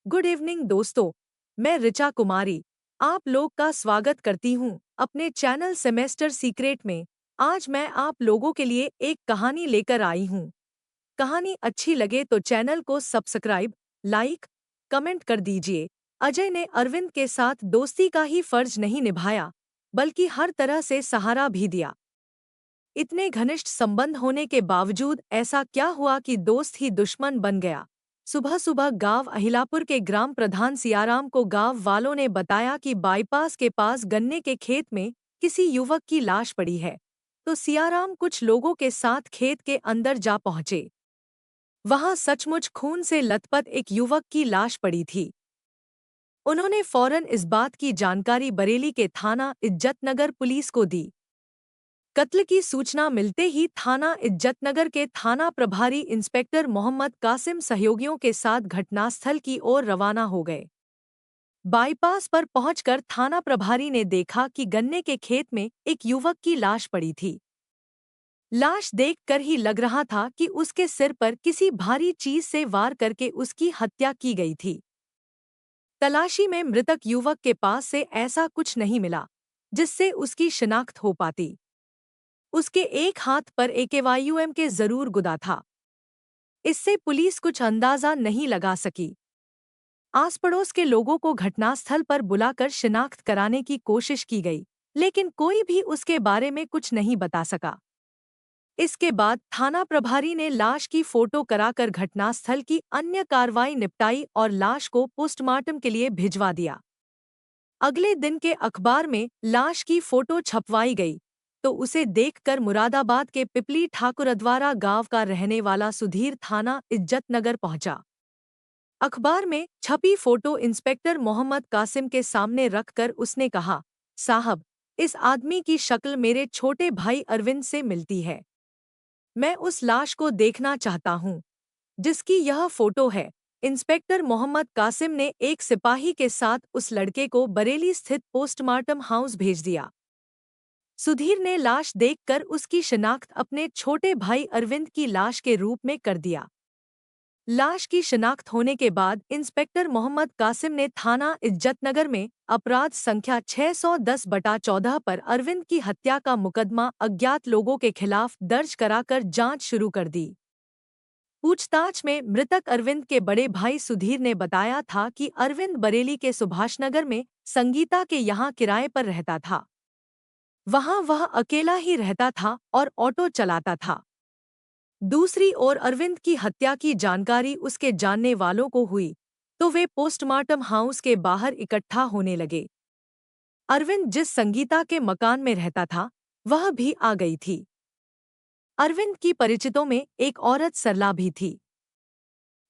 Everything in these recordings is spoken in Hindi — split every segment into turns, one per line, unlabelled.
गुड इवनिंग दोस्तों। मैं ऋचा कुमारी आप लोग का स्वागत करती हूँ अपने चैनल सेमेस्टर सीक्रेट में। आज मैं आप लोगों के लिए एक कहानी लेकर आई हूँ। कहानी अच्छी लगे तो चैनल को सब्सक्राइब, लाइक, कमेंट कर दीजिए। अजय ने अरविंद के साथ दोस्ती का ही फर्ज नहीं निभाया, बल्कि हर तरह से सहारा भी दिया। इतने घनिष्ठ संबंध होने के बावजूद ऐसा क्या हुआ कि दोस्त ही दुश्मन बन गया। सुबह सुबह गांव अहिलापुर के ग्राम प्रधान सियाराम को गांव वालों ने बताया कि बाईपास के पास गन्ने के खेत में किसी युवक की लाश पड़ी है। तो सियाराम कुछ लोगों के साथ खेत के अंदर जा पहुंचे। वहां सचमुच खून से लथपथ एक युवक की लाश पड़ी थी। उन्होंने फौरन इस बात की जानकारी बरेली के थाना इज्जतनगर पुलिस को दी। कत्ल की सूचना मिलते ही थाना इज्जतनगर के थाना प्रभारी इंस्पेक्टर मोहम्मद कासिम सहयोगियों के साथ घटनास्थल की ओर रवाना हो गए। बाईपास पर पहुंचकर थाना प्रभारी ने देखा कि गन्ने के खेत में एक युवक की लाश पड़ी थी। लाश देखकर ही लग रहा था कि उसके सिर पर किसी भारी चीज से वार करके उसकी हत्या की गई थी। तलाशी में मृतक युवक के पास से ऐसा कुछ नहीं मिला जिससे उसकी शिनाख्त हो पाती। उसके एक हाथ पर AKYUM के जरूर गुदा था। इससे पुलिस कुछ अंदाजा नहीं लगा सकी। आस पड़ोस के लोगों को घटनास्थल पर बुलाकर शिनाख्त कराने की कोशिश की गई, लेकिन कोई भी उसके बारे में कुछ नहीं बता सका। इसके बाद थाना प्रभारी ने लाश की फोटो कराकर घटनास्थल की अन्य कार्रवाई निपटाई और लाश को पोस्टमार्टम के लिए भिजवा दिया। अगले दिन के अखबार में लाश की फोटो छपवाई गई, तो उसे देखकर मुरादाबाद के पिपली ठाकुरद्वारा गांव का रहने वाला सुधीर थाना इज्जतनगर पहुंचा। अखबार में छपी फोटो इंस्पेक्टर मोहम्मद कासिम के सामने रखकर उसने कहा, साहब, इस आदमी की शक्ल मेरे छोटे भाई अरविंद से मिलती है। मैं उस लाश को देखना चाहता हूँ जिसकी यह फोटो है। इंस्पेक्टर मोहम्मद कासिम ने एक सिपाही के साथ उस लड़के को बरेली स्थित पोस्टमार्टम हाउस भेज दिया। सुधीर ने लाश देखकर उसकी शिनाख्त अपने छोटे भाई अरविंद की लाश के रूप में कर दिया। लाश की शिनाख्त होने के बाद इंस्पेक्टर मोहम्मद कासिम ने थाना इज्जतनगर में अपराध संख्या 610/14 पर अरविंद की हत्या का मुकदमा अज्ञात लोगों के खिलाफ दर्ज कराकर जांच शुरू कर दी। पूछताछ में मृतक अरविंद के बड़े भाई सुधीर ने बताया था कि अरविंद बरेली के सुभाषनगर में संगीता के यहाँ किराए पर रहता था। वहाँ वह अकेला ही रहता था और ऑटो चलाता था। दूसरी ओर अरविंद की हत्या की जानकारी उसके जानने वालों को हुई, तो वे पोस्टमार्टम हाउस के बाहर इकट्ठा होने लगे। अरविंद जिस संगीता के मकान में रहता था, वह भी आ गई थी। अरविंद की परिचितों में एक औरत सरला भी थी।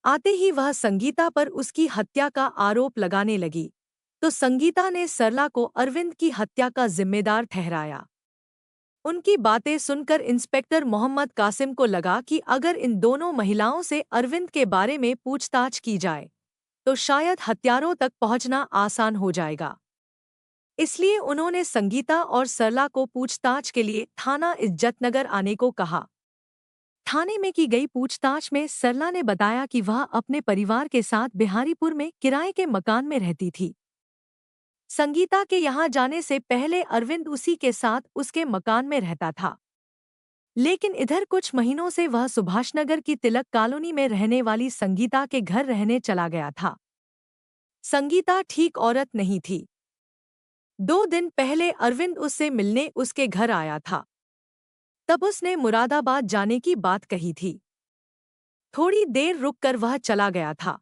आते ही वह संगीता पर उसकी हत्या का आरोप लगाने लगी, तो संगीता ने सरला को अरविंद की हत्या का जिम्मेदार ठहराया। उनकी बातें सुनकर इंस्पेक्टर मोहम्मद कासिम को लगा कि अगर इन दोनों महिलाओं से अरविंद के बारे में पूछताछ की जाए, तो शायद हत्यारों तक पहुंचना आसान हो जाएगा। इसलिए उन्होंने संगीता और सरला को पूछताछ के लिए थाना इज्जतनगर आने को कहा। थाने में की गई पूछताछ में सरला ने बताया कि वह अपने परिवार के साथ बिहारीपुर में किराए के मकान में रहती थी। संगीता के यहाँ जाने से पहले अरविंद उसी के साथ उसके मकान में रहता था, लेकिन इधर कुछ महीनों से वह सुभाषनगर की तिलक कॉलोनी में रहने वाली संगीता के घर रहने चला गया था। संगीता ठीक औरत नहीं थी। 2 दिन पहले अरविंद उससे मिलने उसके घर आया था। तब उसने मुरादाबाद जाने की बात कही थी। थोड़ी देर रुककर वह चला गया था।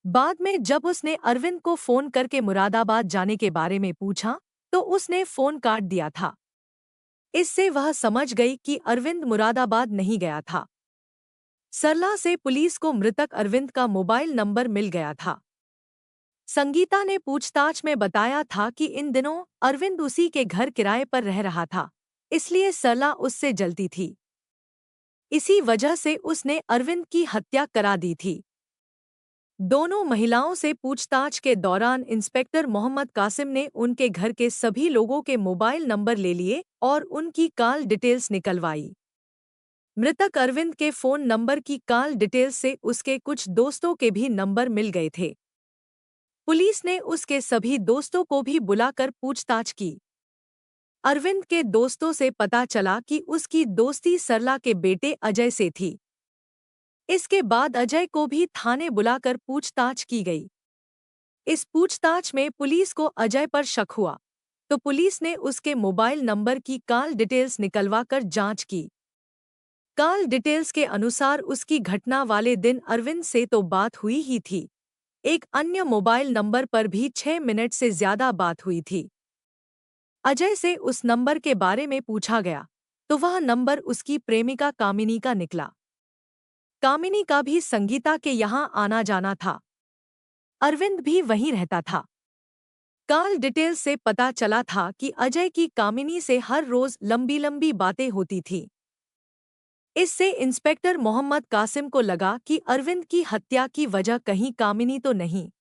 बाद में जब उसने अरविंद को फोन करके मुरादाबाद जाने के बारे में पूछा, तो उसने फोन काट दिया था। इससे वह समझ गई कि अरविंद मुरादाबाद नहीं गया था। सरला से पुलिस को मृतक अरविंद का मोबाइल नंबर मिल गया था। संगीता ने पूछताछ में बताया था कि इन दिनों अरविंद उसी के घर किराए पर रह रहा था, इसलिए सरला उससे जलती थी। इसी वजह से उसने अरविंद की हत्या करा दी थी। दोनों महिलाओं से पूछताछ के दौरान इंस्पेक्टर मोहम्मद कासिम ने उनके घर के सभी लोगों के मोबाइल नंबर ले लिए और उनकी कॉल डिटेल्स निकलवाई। मृतक अरविंद के फोन नंबर की कॉल डिटेल्स से उसके कुछ दोस्तों के भी नंबर मिल गए थे, पुलिस ने उसके सभी दोस्तों को भी बुलाकर पूछताछ की। अरविंद के दोस्तों से पता चला कि उसकी दोस्ती सरला के बेटे अजय से थी। इसके बाद अजय को भी थाने बुलाकर पूछताछ की गई। इस पूछताछ में पुलिस को अजय पर शक हुआ, तो पुलिस ने उसके मोबाइल नंबर की कॉल डिटेल्स निकलवाकर जांच की। कॉल डिटेल्स के अनुसार उसकी घटना वाले दिन अरविंद से तो बात हुई ही थी, एक अन्य मोबाइल नंबर पर भी 6 मिनट से ज्यादा बात हुई थी। अजय से उस नंबर के बारे में पूछा गया, तो वह नंबर उसकी प्रेमिका कामिनी का निकला। कामिनी का भी संगीता के यहाँ आना जाना था। अरविंद भी वहीं रहता था। कॉल डिटेल्स से पता चला था कि अजय की कामिनी से हर रोज लंबी लंबी बातें होती थी। इससे इंस्पेक्टर मोहम्मद कासिम को लगा कि अरविंद की हत्या की वजह कहीं कामिनी तो नहीं।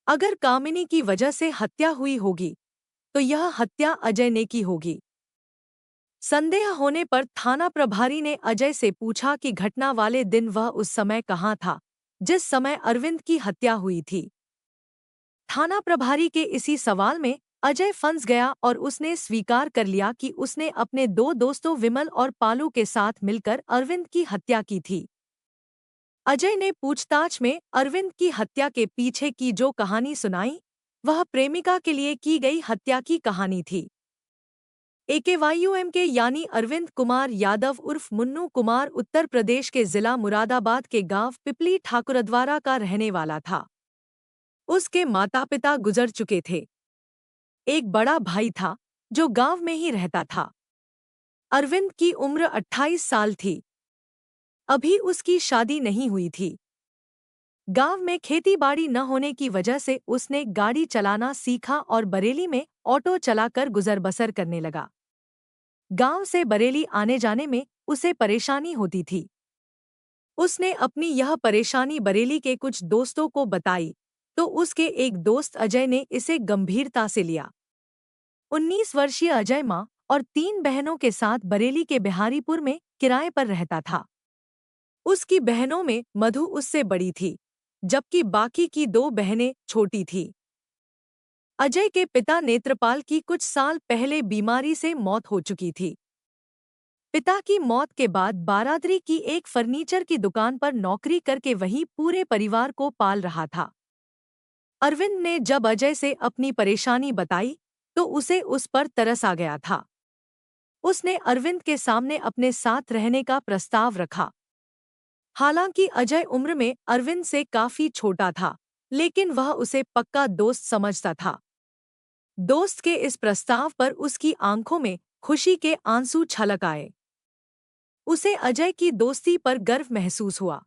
अगर कामिनी की वजह से हत्या हुई होगी, तो यह हत्या अजय ने की होगी। संदेह होने पर थाना प्रभारी ने अजय से पूछा कि घटना वाले दिन वह उस समय कहाँ था, जिस समय अरविंद की हत्या हुई थी। थाना प्रभारी के इसी सवाल में अजय फंस गया और उसने स्वीकार कर लिया कि उसने अपने दो दोस्तों विमल और पालू के साथ मिलकर अरविंद की हत्या की थी। अजय ने पूछताछ में अरविंद की हत्या के पीछे की जो कहानी सुनाई, वह प्रेमिका के लिए की गई हत्या की कहानी थी। AKYUM के यानी अरविंद कुमार यादव उर्फ मुन्नू कुमार उत्तर प्रदेश के जिला मुरादाबाद के गांव पिपली ठाकुरद्वारा का रहने वाला था। उसके माता पिता गुजर चुके थे। एक बड़ा भाई था जो गांव में ही रहता था। अरविंद की उम्र 28 साल थी। अभी उसकी शादी नहीं हुई थी। गांव में खेती-बाड़ी न होने की वजह से उसने गाड़ी चलाना सीखा और बरेली में ऑटो चलाकर गुजर बसर करने लगा। गांव से बरेली आने जाने में उसे परेशानी होती थी। उसने अपनी यह परेशानी बरेली के कुछ दोस्तों को बताई, तो उसके एक दोस्त अजय ने इसे गंभीरता से लिया। 19 वर्षीय अजय मां और 3 बहनों के साथ बरेली के बिहारीपुर में किराए पर रहता था। उसकी बहनों में मधु उससे बड़ी थी, जबकि बाकी की 2 बहनें छोटी थीं। अजय के पिता नेत्रपाल की कुछ साल पहले बीमारी से मौत हो चुकी थी। पिता की मौत के बाद बारादरी की एक फर्नीचर की दुकान पर नौकरी करके वही पूरे परिवार को पाल रहा था। अरविंद ने जब अजय से अपनी परेशानी बताई, तो उसे उस पर तरस आ गया था। उसने अरविंद के सामने अपने साथ रहने का प्रस्ताव रखा। हालांकि अजय उम्र में अरविंद से काफी छोटा था, लेकिन वह उसे पक्का दोस्त समझता था। दोस्त के इस प्रस्ताव पर उसकी आंखों में खुशी के आंसू छलक आए। उसे अजय की दोस्ती पर गर्व महसूस हुआ।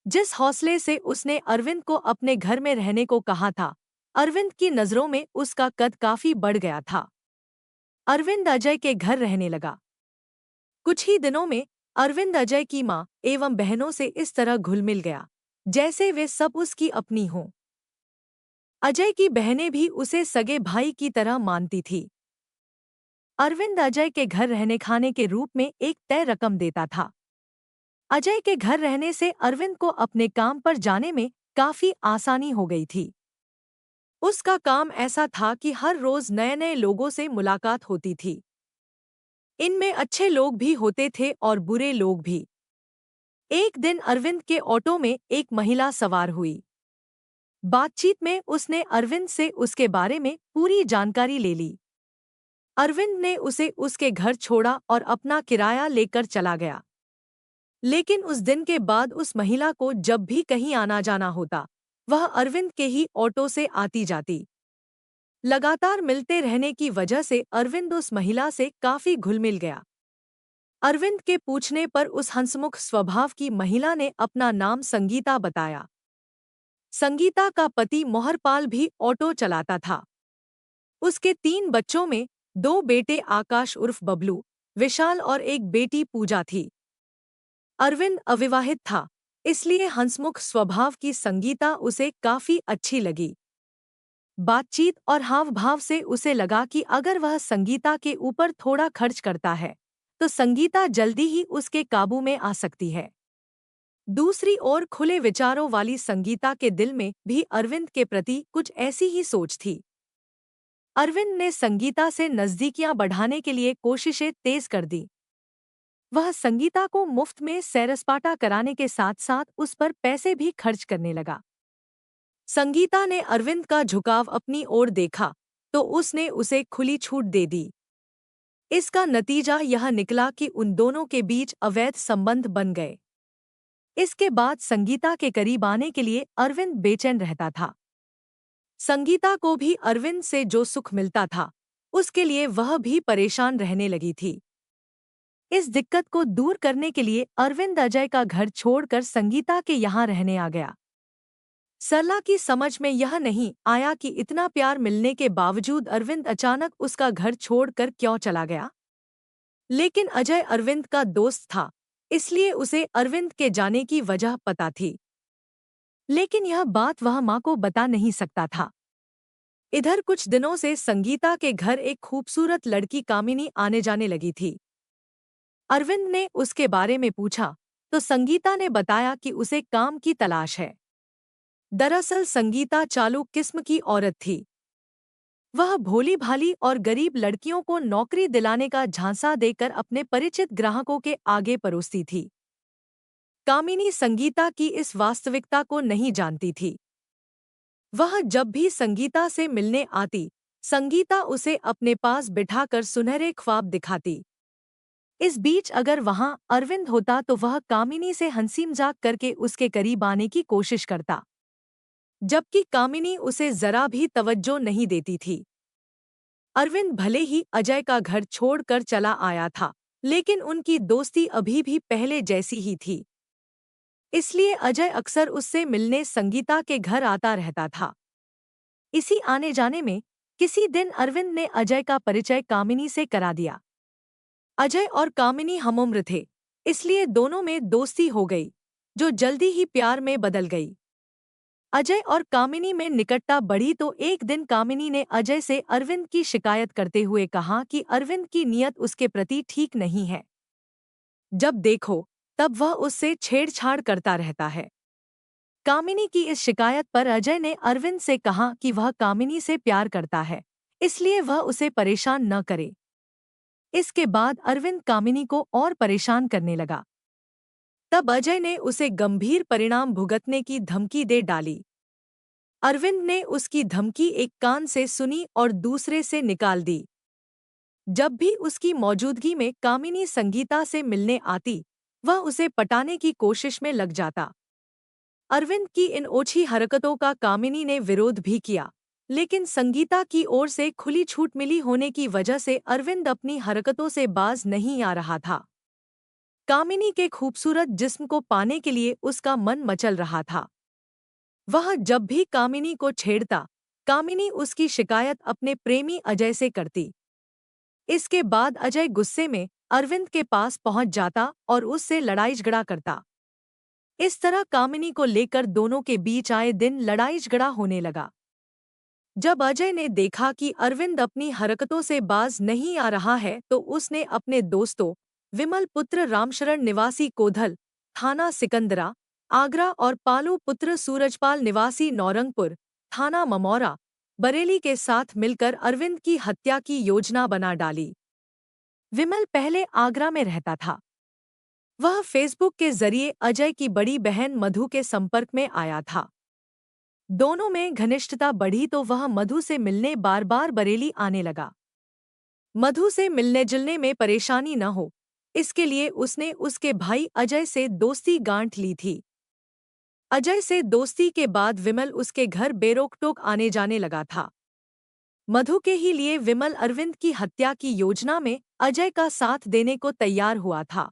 जिस हौसले से उसने अरविंद को अपने घर में रहने को कहा था, अरविंद की नज़रों में उसका कद काफी बढ़ गया था। अरविंद अजय के घर रहने लगा। कुछ ही दिनों में अरविंद अजय की मां एवं बहनों से इस तरह घुल मिल गया, जैसे वे सब उसकी अपनी हों। अजय की बहनें भी उसे सगे भाई की तरह मानती थी। अरविंद अजय के घर रहने खाने के रूप में एक तय रकम देता था। अजय के घर रहने से अरविंद को अपने काम पर जाने में काफी आसानी हो गई थी। उसका काम ऐसा था कि हर रोज नए नए लोगों से मुलाकात होती थी। इनमें अच्छे लोग भी होते थे और बुरे लोग भी। एक दिन अरविंद के ऑटो में एक महिला सवार हुई। बातचीत में उसने अरविंद से उसके बारे में पूरी जानकारी ले ली। अरविंद ने उसे उसके घर छोड़ा और अपना किराया लेकर चला गया। लेकिन उस दिन के बाद उस महिला को जब भी कहीं आना जाना होता, वह अरविंद के ही ऑटो से आती जाती। लगातार मिलते रहने की वजह से अरविंद उस महिला से काफी घुल मिल गया। अरविंद के पूछने पर उस हंसमुख स्वभाव की महिला ने अपना नाम संगीता बताया। संगीता का पति मोहरपाल भी ऑटो चलाता था। उसके 3 बच्चों में 2 बेटे आकाश उर्फ बबलू, विशाल और एक बेटी पूजा थी। अरविंद अविवाहित था, इसलिए हंसमुख स्वभाव की संगीता उसे काफी अच्छी लगी। बातचीत और हाव भाव से उसे लगा कि अगर वह संगीता के ऊपर थोड़ा खर्च करता है, तो संगीता जल्दी ही उसके काबू में आ सकती है। दूसरी ओर खुले विचारों वाली संगीता के दिल में भी अरविंद के प्रति कुछ ऐसी ही सोच थी। अरविंद ने संगीता से नजदीकियां बढ़ाने के लिए कोशिशें तेज कर दी। वह संगीता को मुफ्त में सैर-सपाटा कराने के साथ साथ उस पर पैसे भी खर्च करने लगा। संगीता ने अरविंद का झुकाव अपनी ओर देखा तो उसने उसे खुली छूट दे दी। इसका नतीजा यह निकला कि उन दोनों के बीच अवैध संबंध बन गए। इसके बाद संगीता के करीब आने के लिए अरविंद बेचैन रहता था। संगीता को भी अरविंद से जो सुख मिलता था उसके लिए वह भी परेशान रहने लगी थी। इस दिक्कत को दूर करने के लिए अरविंद अजय का घर छोड़कर संगीता के यहाँ रहने आ गया। सरला की समझ में यह नहीं आया कि इतना प्यार मिलने के बावजूद अरविंद अचानक उसका घर छोड़कर क्यों चला गया। लेकिन अजय अरविंद का दोस्त था, इसलिए उसे अरविंद के जाने की वजह पता थी। लेकिन यह बात वह मां को बता नहीं सकता था। इधर कुछ दिनों से संगीता के घर एक खूबसूरत लड़की कामिनी आने जाने लगी थी। अरविंद ने उसके बारे में पूछा तो संगीता ने बताया कि उसे काम की तलाश है। दरअसल संगीता चालू किस्म की औरत थी। वह भोली भाली और गरीब लड़कियों को नौकरी दिलाने का झांसा देकर अपने परिचित ग्राहकों के आगे परोसती थी। कामिनी संगीता की इस वास्तविकता को नहीं जानती थी। वह जब भी संगीता से मिलने आती, संगीता उसे अपने पास बिठाकर सुनहरे ख्वाब दिखाती। इस बीच अगर वहां अरविंद होता तो वह कामिनी से हंसी मजाक करके उसके करीब आने की कोशिश करता, जबकि कामिनी उसे जरा भी तवज्जो नहीं देती थी। अरविंद भले ही अजय का घर छोड़कर चला आया था, लेकिन उनकी दोस्ती अभी भी पहले जैसी ही थी। इसलिए अजय अक्सर उससे मिलने संगीता के घर आता रहता था। इसी आने जाने में किसी दिन अरविंद ने अजय का परिचय कामिनी से करा दिया। अजय और कामिनी हमउम्र थे, इसलिए दोनों में दोस्ती हो गई, जो जल्दी ही प्यार में बदल गई। अजय और कामिनी में निकटता बढ़ी तो एक दिन कामिनी ने अजय से अरविंद की शिकायत करते हुए कहा कि अरविंद की नीयत उसके प्रति ठीक नहीं है। जब देखो तब वह उससे छेड़छाड़ करता रहता है। कामिनी की इस शिकायत पर अजय ने अरविंद से कहा कि वह कामिनी से प्यार करता है, इसलिए वह उसे परेशान न करे। इसके बाद अरविंद कामिनी को और परेशान करने लगा। तब अजय ने उसे गंभीर परिणाम भुगतने की धमकी दे डाली। अरविंद ने उसकी धमकी एक कान से सुनी और दूसरे से निकाल दी। जब भी उसकी मौजूदगी में कामिनी संगीता से मिलने आती, वह उसे पटाने की कोशिश में लग जाता। अरविंद की इन ओछी हरकतों का कामिनी ने विरोध भी किया, लेकिन संगीता की ओर से खुली छूट मिली होने की वजह से अरविंद अपनी हरकतों से बाज नहीं आ रहा था। कामिनी के खूबसूरत जिस्म को पाने के लिए उसका मन मचल रहा था। वह जब भी कामिनी को छेड़ता, कामिनी उसकी शिकायत अपने प्रेमी अजय से करती। इसके बाद अजय गुस्से में अरविंद के पास पहुंच जाता और उससे लड़ाई झगड़ा करता। इस तरह कामिनी को लेकर दोनों के बीच आए दिन लड़ाई झगड़ा होने लगा। जब अजय ने देखा कि अरविंद अपनी हरकतों से बाज नहीं आ रहा है तो उसने अपने दोस्तों विमल पुत्र रामशरण निवासी कोधल, थाना सिकंदरा, आगरा और पालू पुत्र सूरजपाल निवासी नौरंगपुर, थाना ममौरा, बरेली के साथ मिलकर अरविंद की हत्या की योजना बना डाली। विमल पहले आगरा में रहता था। वह फेसबुक के जरिए अजय की बड़ी बहन मधु के संपर्क में आया था। दोनों में घनिष्ठता बढ़ी तो वह मधु से मिलने बार बार बरेली आने लगा। मधु से मिलने जुलने में परेशानी न हो, इसके लिए उसने उसके भाई अजय से दोस्ती गांठ ली थी। अजय से दोस्ती के बाद विमल उसके घर बेरोक-टोक आने जाने लगा था। मधु के ही लिए विमल अरविंद की हत्या की योजना में अजय का साथ देने को तैयार हुआ था।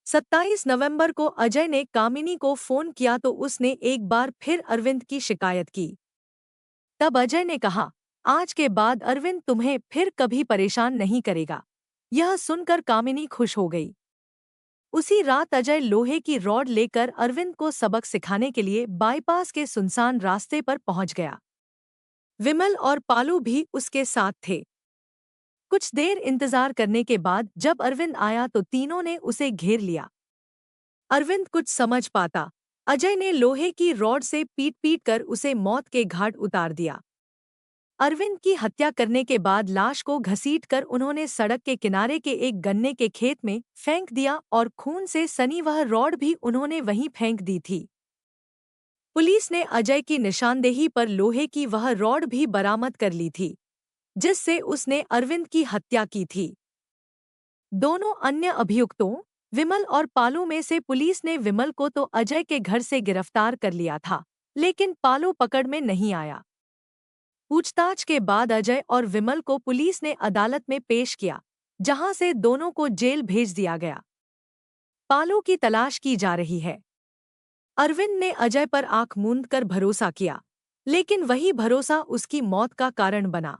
27 नवंबर को अजय ने कामिनी को फोन किया तो उसने एक बार फिर अरविंद की शिकायत की। तब अजय ने कहा, आज के बाद अरविंद तुम्हें फिर कभी परेशान नहीं करेगा। यह सुनकर कामिनी खुश हो गई। उसी रात अजय लोहे की रॉड लेकर अरविंद को सबक सिखाने के लिए बाईपास के सुनसान रास्ते पर पहुंच गया। विमल और पालू भी उसके साथ थे। कुछ देर इंतजार करने के बाद जब अरविंद आया तो तीनों ने उसे घेर लिया। अरविंद कुछ समझ पाता। अजय ने लोहे की रॉड से पीट पीट कर उसे मौत के घाट उतार दिया। अरविंद की हत्या करने के बाद लाश को घसीटकर उन्होंने सड़क के किनारे के एक गन्ने के खेत में फेंक दिया और खून से सनी वह रॉड भी उन्होंने वहीं फेंक दी थी। पुलिस ने अजय की निशानदेही पर लोहे की वह रॉड भी बरामद कर ली थी, जिससे उसने अरविंद की हत्या की थी। दोनों अन्य अभियुक्तों विमल और पालू में से पुलिस ने विमल को तो अजय के घर से गिरफ्तार कर लिया था, लेकिन पालू पकड़ में नहीं आया। पूछताछ के बाद अजय और विमल को पुलिस ने अदालत में पेश किया, जहां से दोनों को जेल भेज दिया गया। पालू की तलाश की जा रही है। अरविंद ने अजय पर आंख मूंद कर भरोसा किया, लेकिन वही भरोसा उसकी मौत का कारण बना।